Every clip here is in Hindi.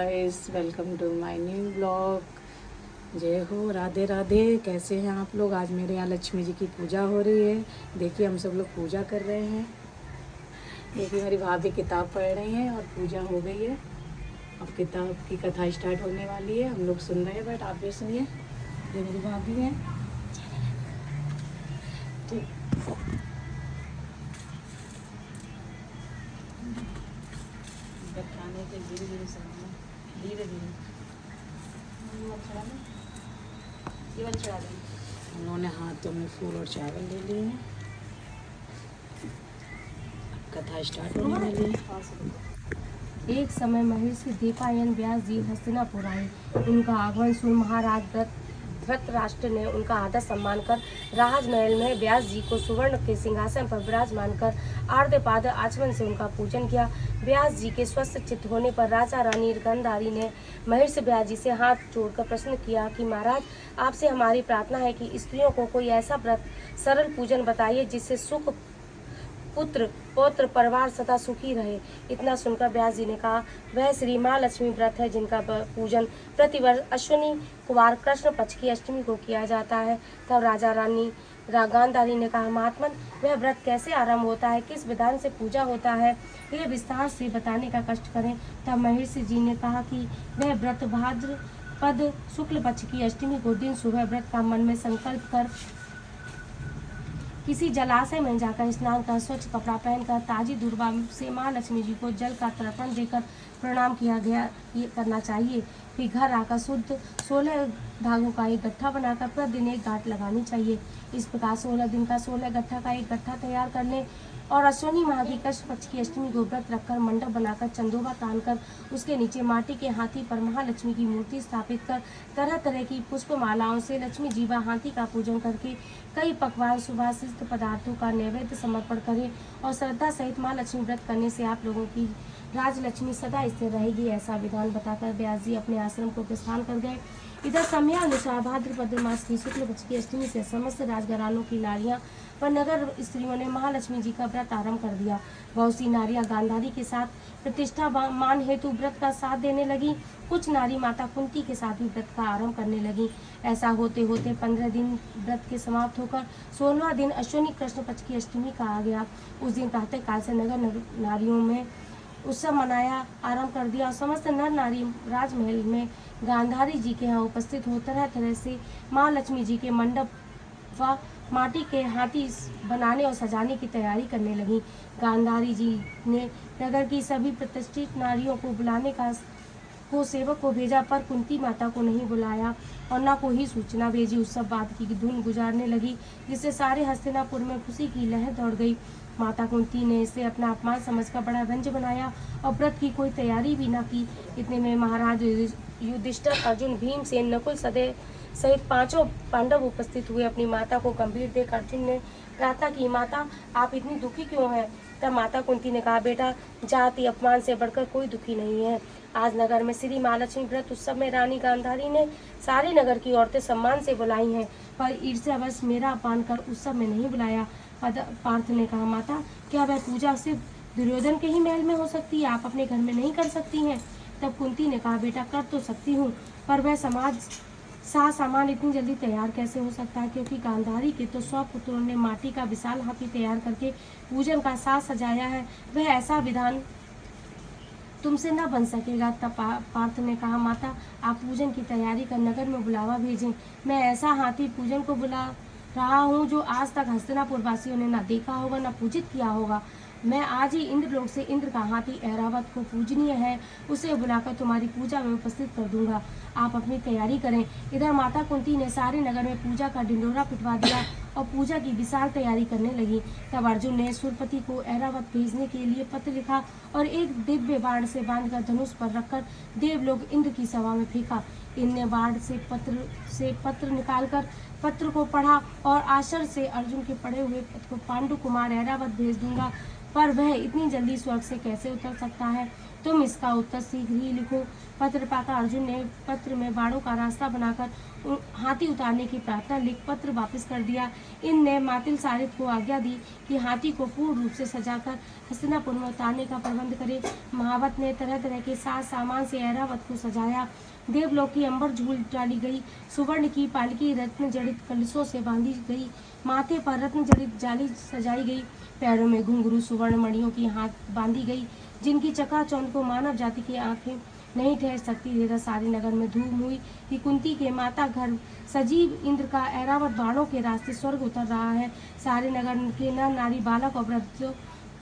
Guys, welcome to my new blog. जय हो, राधे राधे। कैसे हैं आप लोग? आज मेरे यहाँ लक्ष्मी जी की पूजा हो रही है। देखिए, हम सब लोग पूजा कर रहे हैं। देखिए, मेरी भाभी किताब पढ़ रही हैं और पूजा हो गई है। अब किताब की कथा स्टार्ट होने वाली है। हम लोग सुन रहे हैं, बट आप भी सुनिए। ये मेरी भाभी है। ठीक, बताने के धीरे धीरे सुनना, धीरे धीरे। ये वाली चढ़ा दें। उन्होंने हाथों में फूल और चावल ले लिए हैं। कथा स्टार्ट होने वाली है। एक समय महर्षि दीपायन व्यास जी हस्तिनापुर आए। उनका आगमन सुन महाराज धृतराष्ट्र ने उनका आदर सम्मान कर राजमहल में व्यास जी को सुवर्ण के सिंहासन पर विराजमान कर आर्द्रपाद आचमन से उनका पूजन किया। व्यास जी के स्वस्थ चित्त होने पर राजा रानी गांधारी ने महर्षि व्यास जी से हाथ जोड़कर प्रश्न किया कि महाराज, आपसे हमारी प्रार्थना है कि स्त्रियों को कोई ऐसा व्रत सरल पूजन बताइए जिससे सुख, पुत्र, पौत्र, परिवार सदा सुखी रहे। इतना सुनकर व्यास जी ने कहा, वह श्री माँ लक्ष्मी व्रत है जिनका पूजन प्रतिवर्ष अश्विनी कुमार कृष्ण पक्ष की अष्टमी को किया जाता है। तब राजा रानी गांधारी ने कहा, महात्मन, वह व्रत कैसे आरंभ होता है, किस विधान से पूजा होता है, ये विस्तार से बताने का कष्ट करें। तब महर्षि जी ने कहा कि वह व्रत भाद्रपद शुक्ल पक्ष की अष्टमी को दिन सुबह व्रत का मन में संकल्प कर किसी जलाशय में जाकर स्नान कर स्वच्छ कपड़ा पहनकर ताजी दूर्वा से माँ लक्ष्मी जी को जल का तर्पण देकर प्रणाम किया गया ये करना चाहिए। फिर घर आकर शुद्ध 16 धागों का एक गट्ठा बनाकर प्रतिदिन एक गांठ लगानी चाहिए। इस प्रकार 16 दिन का 16 गट्ठा का एक गट्ठा तैयार कर लें और अश्विनी माह की कृष्ण पक्ष की अष्टमी को व्रत रखकर मंडप बनाकर चंदोबा तानकर उसके नीचे माटी के हाथी पर महालक्ष्मी की मूर्ति स्थापित कर तरह तरह की पुष्प मालाओं से लक्ष्मी जी व हाथी का पूजन करके कई पकवान सुभाषित पदार्थों का नैवेद्य समर्पण करें और श्रद्धा सहित माँ लक्ष्मी व्रत करने से आप लोगों की राजलक्ष्मी सदा स्थिर रहेगी। ऐसा विधान बताकर व्यास जी अपने आश्रम को प्रस्थान कर गए। इधर समयानुसार भाद्रपद मास की शुक्ल पक्ष की अष्टमी से समस्त राजघरानों की नारियां व नगर स्त्रियों ने महालक्ष्मी जी का व्रत आरंभ कर दिया। बहुत सी नारियां गांधारी के साथ प्रतिष्ठा मान हेतु व्रत का साथ देने लगी। कुछ नारी माता कुंती के साथ भी व्रत का आरंभ करने लगी। ऐसा होते होते 15 दिन व्रत के समाप्त होकर 16वां दिन अश्विनी कृष्ण पक्ष की अष्टमी का आ गया। उस दिन प्रातः काल से नगर नारियों में उत्सव मनाया आरंभ कर दिया और समस्त नर नारी राजमहल में गांधारी जी के यहाँ उपस्थित हो तरह तरह से माँ लक्ष्मी जी के मंडप व माटी के हाथी बनाने और सजाने की तैयारी करने लगी। गांधारी जी ने नगर की सभी प्रतिष्ठित नारियों को बुलाने को सेवक को भेजा, पर कुंती माता को नहीं बुलाया और न को ही सूचना भेजी। उस सब बात की धुन गुजारने लगी, जिससे सारे हस्तिनापुर में खुशी की लहर दौड़ गई। माता कुंती ने इसे अपना अपमान समझकर बड़ा रंज बनाया और व्रत की कोई तैयारी भी न की। इतने में महाराज युधिष्ठिर, अर्जुन, भीमसेन, नकुल, सहदेव सहित 5 पांडव उपस्थित हुए। अपनी माता को गंभीर देख अर्जुन ने प्रार्थना की, माता, आप इतनी दुखी क्यों हैं? तब माता कुंती ने कहा, बेटा, जाति अपमान से बढ़कर कोई दुखी नहीं है। आज नगर में श्री महालक्ष्मी व्रत उत्सव में रानी गांधारी ने सारे नगर की औरतें सम्मान से बुलाई हैं, पर ईर्ष्यावश मेरा अपमान कर उत्सव में नहीं बुलाया। पार्थ ने कहा, माता, क्या वह पूजा सिर्फ दुर्योधन के ही महल में हो सकती है, आप अपने घर में नहीं कर सकती हैं? तब कुंती ने कहा, बेटा, कर तो सकती हूँ, पर वह सामान इतनी जल्दी तैयार कैसे हो सकता है, क्योंकि गांधारी के तो 100 पुत्रों ने माटी का विशाल हाथी तैयार करके पूजन का साज सजाया है, वह ऐसा विधान तुमसे न बन सकेगा। तब पार्थ ने कहा, माता, आप पूजन की तैयारी कर नगर में बुलावा भेजें। मैं ऐसा हाथी पूजन को बुला रहा हूँ जो आज तक हस्तिनापुर वासियों ने न देखा होगा न पूजित किया होगा। मैं आज ही इंद्रलोक से इंद्र का हाथी ऐरावत को पूजनीय है, उसे बुलाकर तुम्हारी पूजा में उपस्थित कर दूंगा। आप अपनी तैयारी करें। इधर माता कुंती ने सारे नगर में पूजा का ढिंढोरा पिटवा दिया और पूजा की विशाल तैयारी करने लगी। तब अर्जुन ने सुरपति को ऐरावत भेजने के लिए पत्र लिखा और एक दिव्य बाण से बांधकर धनुष पर रखकर देवलोक इंद्र की सभा में फेंका। इनने बाण से पत्र निकालकर पत्र को पढ़ा और आश्चर्य से अर्जुन के पढ़े हुए पत्र को पांडु कुमार ऐरावत भेज दूंगा, पर वह इतनी जल्दी स्वर्ग से कैसे उतर सकता है? तुम इसका उत्तर शीघ्र ही लिखो। पत्र पाकर अर्जुन ने पत्र में बाणों का रास्ता बनाकर हाथी उतारने की प्रार्थना लिख पत्र वापस कर दिया। इन ने मातिल सारित को आज्ञा दी कि हाथी को पूर्ण रूप से सजाकर हस्तिनापुर में उतारने का प्रबंध करे। महावत ने तरह तरह के साज सामान से ऐरावत को सजाया। देवलोक की अंबर झूल डाली गई। सुवर्ण की पालकी रत्न जड़ित कलशों से बांधी गई। माथे पर रत्न जड़ित जाली सजाई गई। पैरों में घुंघरू सुवर्ण मणियों की हाथ बांधी गई, जिनकी चकाचौंध को मानव जाति की आंखें नहीं ठहर सकती। इधर सारे नगर में धूम हुई कि कुंती के माता घर सजीव इंद्र का ऐरावत बाणों के रास्ते स्वर्ग उतर रहा है। सारे नगर के नर नारी बालक और वृद्ध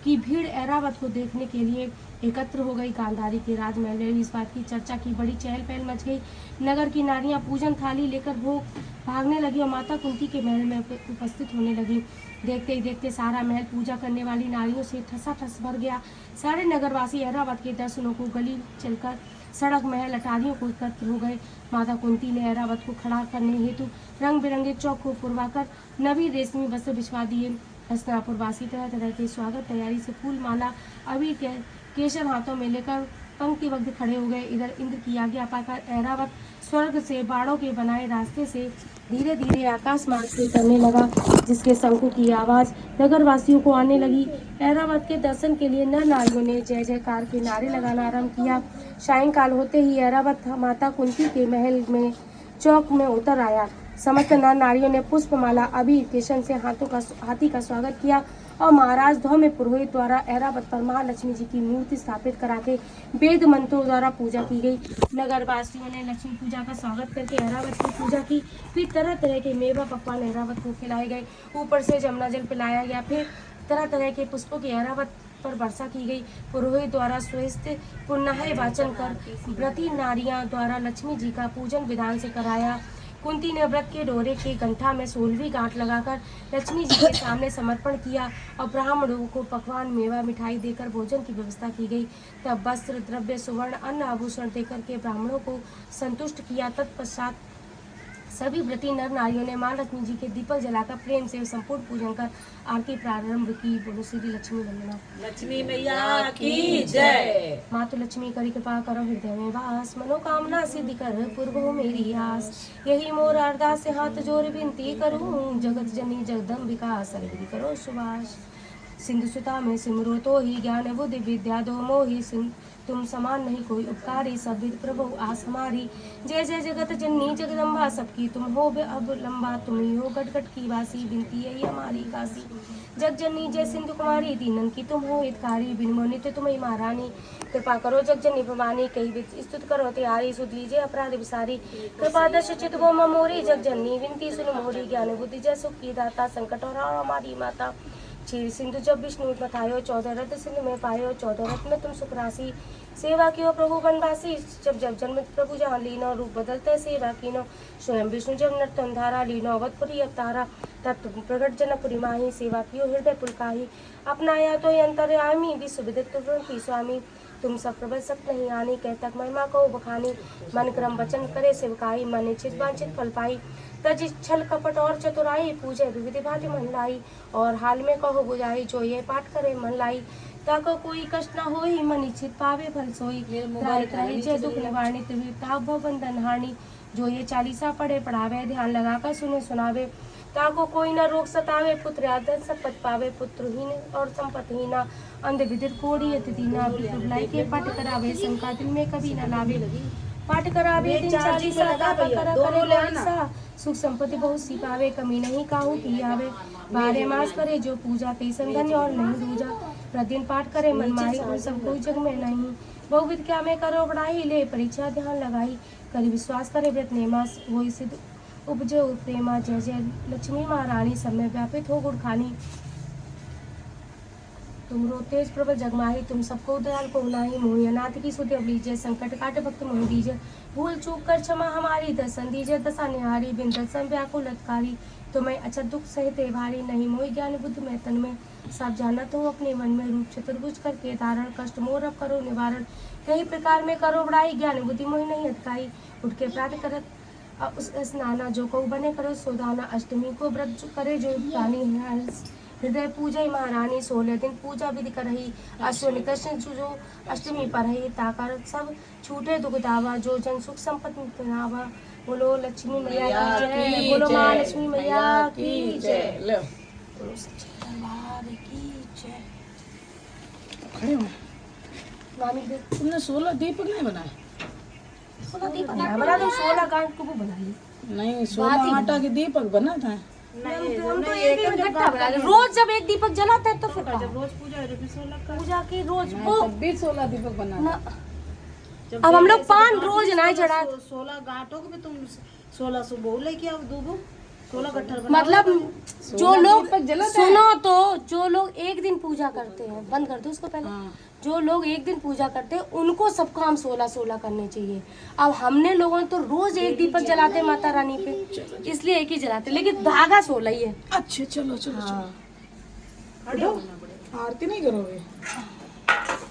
की भीड़ ऐरावत को देखने के लिए एकत्र हो गई। गांधारी के राजमहल में इस बात की चर्चा की बड़ी चहल पहल मच गई। नगर की नारियां पूजन थाली लेकर भोग भागने लगी और माता कुंती के महल में उपस्थित होने लगी। देखते ही देखते सारा महल पूजा करने वाली नारियों से ठसाठस भर गया। सारे नगरवासी ऐरावत के दर्शनों को गली चलकर सड़क महल अटारियों को एकत्र हो गए। माता कुंती ने ऐरावत को खड़ा करने हेतु रंग बिरंगे चौक को पुरवाकर नवी रेशमी वस्त्र बिछवा दिए। हस्तिनापुर वासी तरह तरह के स्वागत तैयारी से फूल माला अबीर के केशर हाथों में लेकर पंक्तिबद्ध खड़े हो गए। इधर इंद्र की आज्ञा पाकर ऐरावत स्वर्ग से बाणों के बनाए रास्ते से धीरे धीरे आकाश मार्ग से उतरने लगा, जिसके शंखों की आवाज नगरवासियों को आने लगी। ऐरावत के दर्शन के लिए नर नारियों ने जय जयकार के नारे लगाना आरंभ किया। सायंकाल होते ही ऐरावत माता कुंती के महल में चौक में उतर आया। समस्त नर नारियों ने पुष्पमाला अबीर केशन से हाथी का स्वागत किया और महाराज धौम्य पुरोहित द्वारा ऐरावत पर महालक्ष्मी जी की मूर्ति स्थापित करा के वेद मंत्रों द्वारा पूजा की गई। नगरवासियों ने लक्ष्मी पूजा का स्वागत करके ऐरावत की पूजा की। फिर तरह तरह के मेवा पकवान ऐरावत को खिलाए गए। ऊपर से जमुना जल पिलाया गया। फिर तरह तरह के पुष्पों की ऐरावत पर वर्षा की गई। पुरोहित द्वारा स्वस्थ पुनः वाचन कर व्रती नारियां द्वारा लक्ष्मी जी का पूजन विधान से कराया। कुंती ने व्रत के डोरे के गंठा में 16वीं गांठ लगाकर लक्ष्मी जी के सामने समर्पण किया और ब्राह्मणों को पकवान मेवा मिठाई देकर भोजन की व्यवस्था की गई। तब वस्त्र द्रव्य सुवर्ण अन्न आभूषण देकर के ब्राह्मणों को संतुष्ट किया। तत्पश्चात सभी व्रती नर नारियों ने मां लक्ष्मी जी के दीपक जलाकर प्रेम से संपूर्ण पूजन कर आरती प्रारंभ की। बोलो श्री लक्ष्मी वंदना। लक्ष्मी मैया की जय। मातु लक्ष्मी करी कृपा करो हृदय में वास, मनोकामना सिद्धि कर पूर्व हो मेरी आस। यही मोर अरदास से हाथ जोड़ विनती करूं, जगत जननी जगदम्बिका सर्वरी करो सुभाष। सिंधु सुता में सिमरो तो ही, ज्ञान बुद्धि विद्या दो मोही। तुम समान नहीं कोई उपकारी, सब विद प्रभु आस हमारी। जय जय जगत जननी जगदम्बा, सबकी तुम हो अब लंबा। तुम ही हो गट गट की वासी, बिनती यही हमारी काशी। जग जननी जय सिंधु कुमारी, दीनन की तुम हो हितकारी। बिन मोनि ते तुम्हें महारानी, कृपा करो जग जननी भवानी। कही विद स्तुत करो त्यारी, सुध लीजिए अपराध विसारी। कृपा दश चित गो मोरी, जग जननी विनती सुन मोरी। ज्ञान बुद्धि जय सुख की दाता, संकट और हमारी माता। क्षीर सिंधु जब विष्णु बतायो, 14 रत्न सिंधु में पायो। 14 रत्न में तुम सुख राशि, सेवा कियो प्रभु बनवासी। जब जब जन्म प्रभु जहाँ लीनो, रूप बदलते सेवा कीनो। स्वयं विष्णु जब नर्तन धारा, लीनो अवधपुरी अवतारा। तब तुम प्रगट जनपुरी माही, सेवा कियो हृदय पुलकाही। अपनाया तो अंतर्यामी, विश्व विदित की स्वामी। तुम सब प्रबल सब नहीं आनी, कहतक महिमा को बखानी। मन क्रम वचन करे सेवकाई, मन इच्छित वांछित फल पाई। तज छल कपट और चतुराई, पूजे विविधि भांति मन लाई। और हाल में कहो बुझाई, जो ये पाठ करे मन लाई। ताको कोई कष्ट न होई, मन इच्छित पावे फल सोई। त्राहि त्राहि जय दुख निवारणी, त्रिविधता भव बंधन हानि। जो ये चालीसा पढ़े पढ़ावे, ध्यान लगाकर सुने सुनावे। ताको कोई न रोग सतावे, पुत्र आदर संपत पावे। पुत्रहीन और संपत्तिहीना, अंध विदित कोढ़ी अति दीना। बिरबलाई के पाठ करावे, शंका दिल में कभी न लावे। पाठ करावे दिन चालीसा, करे सुख संपत्ति बहुत सी पावे। कमी नहीं काहू की आवे, 12 मास करे जो पूजा। कई संधन्य और नहीं दूजा, प्रतिदिन पाठ करे मन माही। कोई सब कोई जग में नहीं, बहुविध क्या में करो बड़ाई। ले परीक्षा ध्यान लगाई, करी विश्वास करे व्रत नेमा। वही सिद्ध उपजे प्रेमा, जय जय लक्ष्मी महारानी। सब में व्यापित हो गुण खानी, तुम रो तेज प्रबल जगमाही। तुम सबको दयाल को नाही, मोहि अनाथ की सुधि अब लीजिए। संकट काट भक्त मोहि दीजिए, भूल चूक कर क्षमा हमारी। दर्शन दीजिए दशा निहारी, बिन दर्शन व्याकुल अतकारी। तुम्हें अच्छा दुख सहते भारी, नहीं मोहि ज्ञान बुद्धि में तन में। सब जानत हो अपने मन में, रूप चतुर्भुज करके धारण। कष्ट मोर अब करो निवारण, कई प्रकार में करो बड़ाई। ज्ञान बुद्धि मोहि नहीं अतकाई, उठ के प्रातः करत उस स्नाना। जो को बने करो सोदाना, अष्टमी को व्रत करे जो प्राणी है। हृदय पूजा ही महारानी 16 दिन पूजा विधि कर रही अश्विनी कृष्ण जो अष्टमी पर है ताकर सब छूटे दुख दावा जो जन सुख संपत्ति नावा। बोलो लक्ष्मी मैया की जय, बोलो माँ लक्ष्मी मैया की जय, लो बोलो सच्चे दरबार की जय। खड़े हो। मामी देख तुमने 16 दीपक नहीं बनाए? 16 दीपक बना दो, 16 गांठ को बना ली। नहीं 16 आटा के दीपक बना था। हम तो एक इकट्ठा बना रहे। रोज जब एक दीपक जलाता है तो फिर जब रोज पूजा है तो फिर 16 का। पूजा की रोज मैं वो तब भी 16 दीपक बना ना, जब अब हम लोग ऐसे पान गांठ रोज नहीं चढ़ा 16 गांठों के भी तुम 16 सु बोले क्या दूबो 16 गट्ठर बना। मतलब जो 16 लोग दीपक जलाते हैं। सुनो तो जो लोग एक दिन पूजा करते हैं, बंद कर दो उसको पहले। हाँ। जो लोग एक दिन पूजा करते हैं उनको सब काम 16 करने चाहिए। अब हमने लोगों ने तो रोज एक दीपक जलाते हैं माता रानी पे, इसलिए एक ही जलाते, लेकिन धागा 16 ही है। अच्छा चलो चलो हाँ। खड़े होना पड़ेगा। आरती नहीं करोगे?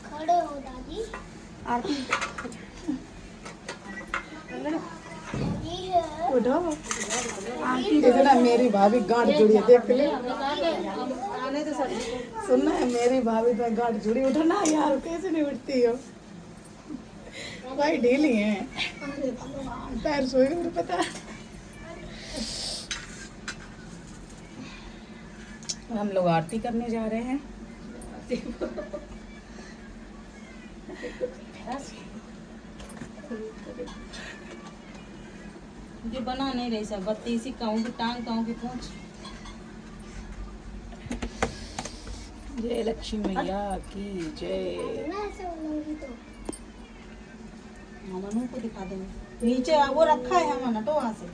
खड़े हो दादी। आरती ये है उठो। आरती देखना मेरी भाभी गांठ जुड़ी है, देख ले। आने तो सर सुनना है मेरी भाभी तो गांठ जुड़ी। उठो ना यार, कैसे नहीं उठती हो? भाई ढीली है, पैर सोए हुए पता है। हम लोग आरती करने जा रहे हैं। ये बना नहीं रही सब बत्ती इसी कहूँ की टांग कहूँ की पूछ। जय लक्ष्मी मैया की जय। मैं ऐसे बनाऊंगी तो मनु को दिखा देंगे नीचे वो रखा है हम ना तो वहाँ से